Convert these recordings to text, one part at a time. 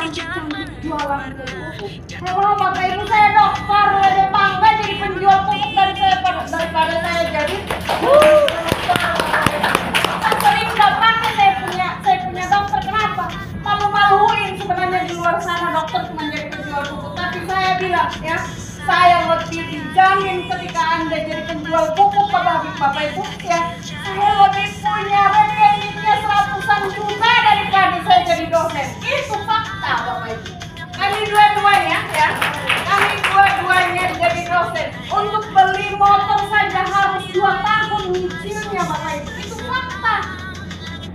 cantik-cantik jualan pupuk. Halo Bapak Ibu, saya dokter, ada bangga jadi penjual pupuk daripada saya jadi sering nggak pakai saya punya dokter. Kenapa? Malu-maluin sebenarnya di luar sana dokter cuma jadi penjual pupuk. Tapi saya bilang ya, saya lebih dijamin ketika Anda jadi penjual pupuk Bapak Ibu ya. Saya lebih punya rekeningnya seratusan juta daripada saya jadi dosen. Itu fakta Bapak Ibu. Kami dua-duanya ya, kami dua-duanya jadi dosen. Untuk beli motor saja harus 2 tahun nyicilnya Bapak Ibu. Itu fakta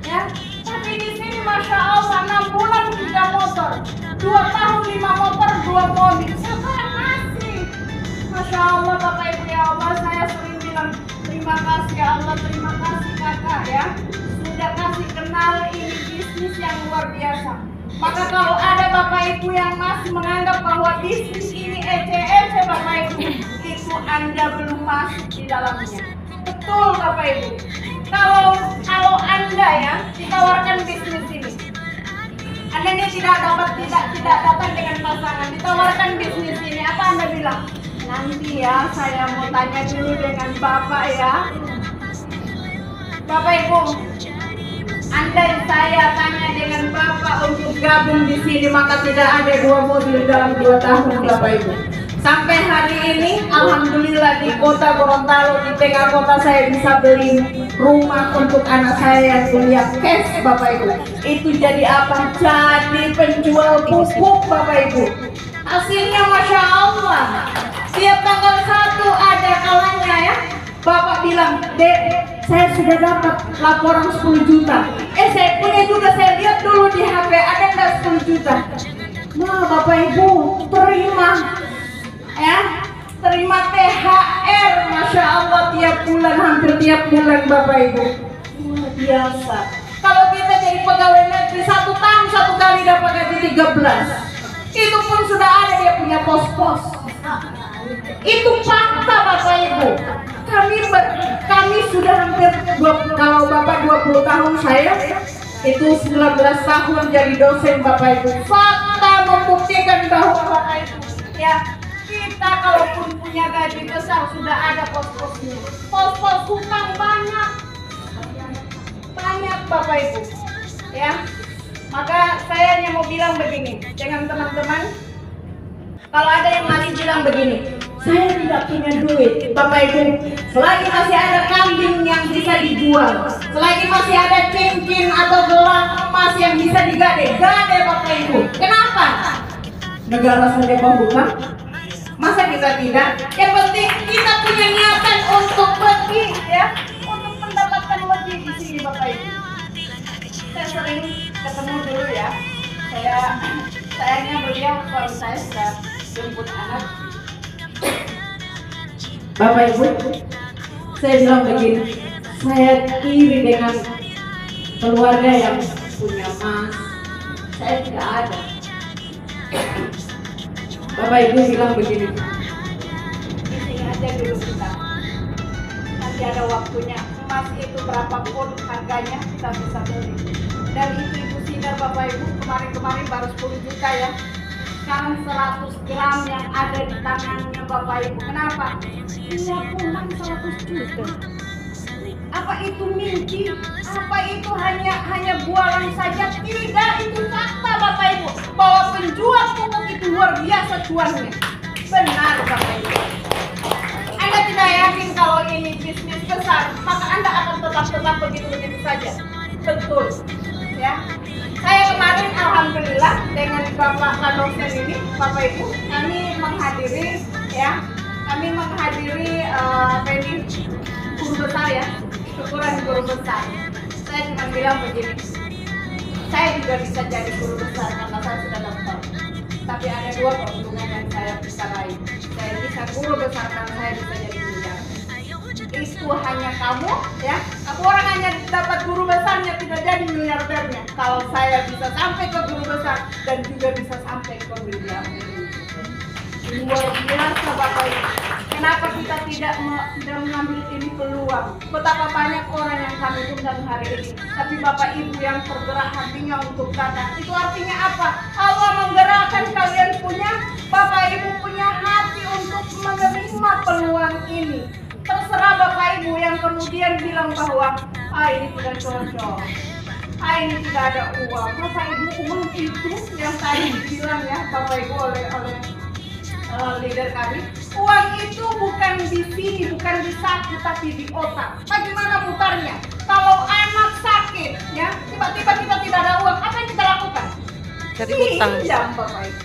ya. Tapi di sini Masya Allah 6 bulan 3 motor, 2 tahun 5 motor 2 mobil. Siapa yang ngasih? Masya Allah Bapak Ibu ya Allah, saya sering bilang terima kasih ya Allah, terima kasih kakak ya, sudah kasih kenal ini bisnis yang luar biasa. Maka kalau ada Bapak Ibu yang masih menganggap bahwa bisnis ini ece-ece Bapak Ibu, itu Anda belum masuk di dalamnya. Betul Bapak Ibu. Kalau Anda ya ditawarkan bisnis ini, Anda ini tidak datang dengan pasangan, ditawarkan bisnis ini, apa Anda bilang? Nanti ya saya mau tanya dulu dengan Bapak ya. Bapak Ibu, andai saya tanya dengan Bapak untuk gabung di sini, maka tidak ada 2 mobil dalam 2 tahun Bapak Ibu. Sampai hari ini alhamdulillah di kota Gorontalo, di tengah kota, saya bisa beli rumah untuk anak saya yang kuliah cash Bapak Ibu. Itu jadi apa? Jadi penjual pupuk Bapak Ibu. Hasilnya Masya Allah, tiap tanggal 1 ada kalanya ya, Bapak bilang, Dek, saya sudah dapat laporan 10 juta. Saya punya juga, saya lihat dulu di HP, ada nggak 10 juta? Nah Bapak Ibu, terima ya, terima THR Masya Allah tiap bulan, hampir tiap bulan Bapak Ibu. Luar biasa. Kalau kita jadi pegawai negeri 1 tahun 1 kali dapat gaji 13, itu pun sudah ada dia punya pos-pos. Itu fakta Bapak Ibu. Kami sudah hampir kalau Bapak 20 tahun, saya itu 19 tahun jadi dosen Bapak Ibu. Fakta membuktikan bahwa Bapak Ibu ya, kita kalaupun punya gaji besar sudah ada pos-posnya. Pos-pos hutang banyak Bapak Ibu ya. Maka saya hanya mau bilang begini dengan teman-teman, kalau ada yang masih bilang begini, saya tidak punya duit Bapak Ibu, selagi masih ada kambing yang bisa dijual, selagi masih ada cincin atau gelang emas yang bisa digade Bapak Ibu. Kenapa? Negara saja membuka, masa kita tidak? Yang penting kita punya niatan untuk pergi ya, untuk mendapatkan lebih di sini Bapak Ibu. Saya sering ketemu dulu ya, sayangnya beliau suami saya sudah jemput anak. Bapak Ibu, saya bilang begini, saya iri dengan keluarga yang punya emas, saya tidak ada. Bapak Ibu bilang begini, di sini aja dulu kita, nanti ada waktunya, emas itu berapapun harganya kita bisa beli. Dan itu Ibu Sinar Bapak Ibu, kemarin baru 10 juta ya, sekarang 100 gram yang ada di tangannya Bapak Ibu. Kenapa? Dia pulang 100 juta. Apa itu mimpi? Apa itu hanya bualan saja? Tidak, itu fakta Bapak Ibu, bahwa penjual pupuk itu luar biasa cuannya. Benar Bapak Ibu. Anda tidak yakin kalau ini bisnis besar, maka Anda akan tetap begitu-begitu saja. Betul ya. Saya kemarin alhamdulillah dengan Bapak dosen ini Bapak Ibu, kami menghadiri guru besar ya, syukuran guru besar. Saya cuma bilang begini, saya juga bisa jadi guru besar karena saya sudah daftar. Tapi ada 2 keuntungan yang saya bisa raih. Saya bisa guru besar karena saya bisa jadi miliarder. Itu hanya kamu ya, aku orang hanya dapat guru besarnya, tidak jadi miliardernya. Kalau saya bisa sampai ke guru besar dan juga bisa sampai ke miliarder, luar biasa Bapak Ibu. Kenapa kita tidak tidak mengambil ini peluang. Betapa banyak orang yang kami undang hari ini, tapi Bapak Ibu yang tergerak hatinya untuk datang. Itu artinya apa? Allah menggerakkan kalian punya, Bapak Ibu punya hati untuk menerima peluang ini. Terserah Bapak Ibu yang kemudian bilang bahwa ini tidak cocok, ini tidak ada uang. Bapak Ibu, uang itu yang tadi dibilang ya Bapak Ibu oleh leader kami, uang itu bukan di sini, bukan di saku, tapi di otak. Bagaimana putarnya? Kalau anak sakit, ya tiba-tiba kita tidak ada uang, apa yang kita lakukan? Cari utang. Pinjam, Bapak Ibu.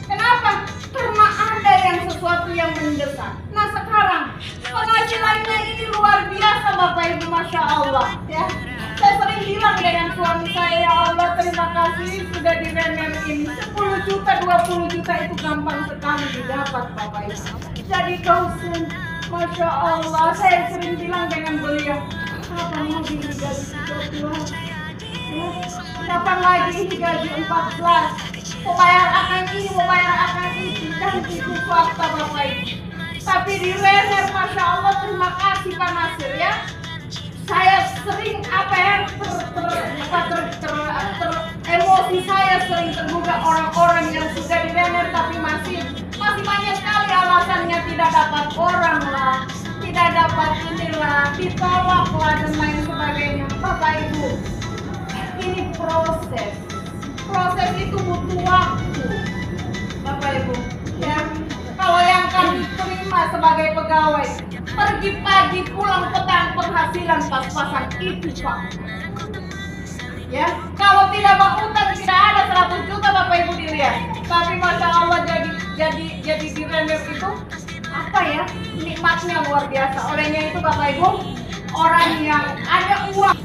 Kenapa? Karena ada yang sesuatu yang mendesak. Nah sekarang penghasilannya ini luar biasa Bapak Ibu, Masya Allah ya. Saya sering bilang dengan suami saya, ya Allah terima kasih sudah di Renner ini 10 juta, 20 juta itu gampang sekali didapat Bapak Ibu. Jadi dosen, Masya Allah, saya sering bilang dengan beliau, kapan lagi digaji 13? Kapan lagi digaji 14? Mau bayar akan ini, mau bayar akan itu, dan itu fakta Bapak Ibu. Tapi di Renner, Masya Allah, terima kasih Pak Nasir ya. Saya sering emosi saya sering tergugah orang-orang yang sudah di Renner tapi masih banyak sekali alasannya, tidak dapat orang lah, tidak dapat inilah, ditolak lah dan lain sebagainya. Bapak Ibu, ini proses itu butuh waktu Bapak Ibu ya. Kalau yang kami terima sebagai pegawai, pergi pagi pulang petang, penghasilan pas-pasan itu Pak ya. Kalau tidak utang tidak ada 100 juta Bapak Ibu dilihat. Tapi Masya Allah jadi di Renner itu apa ya, nikmatnya luar biasa. Olehnya itu Bapak Ibu, orang yang ada uang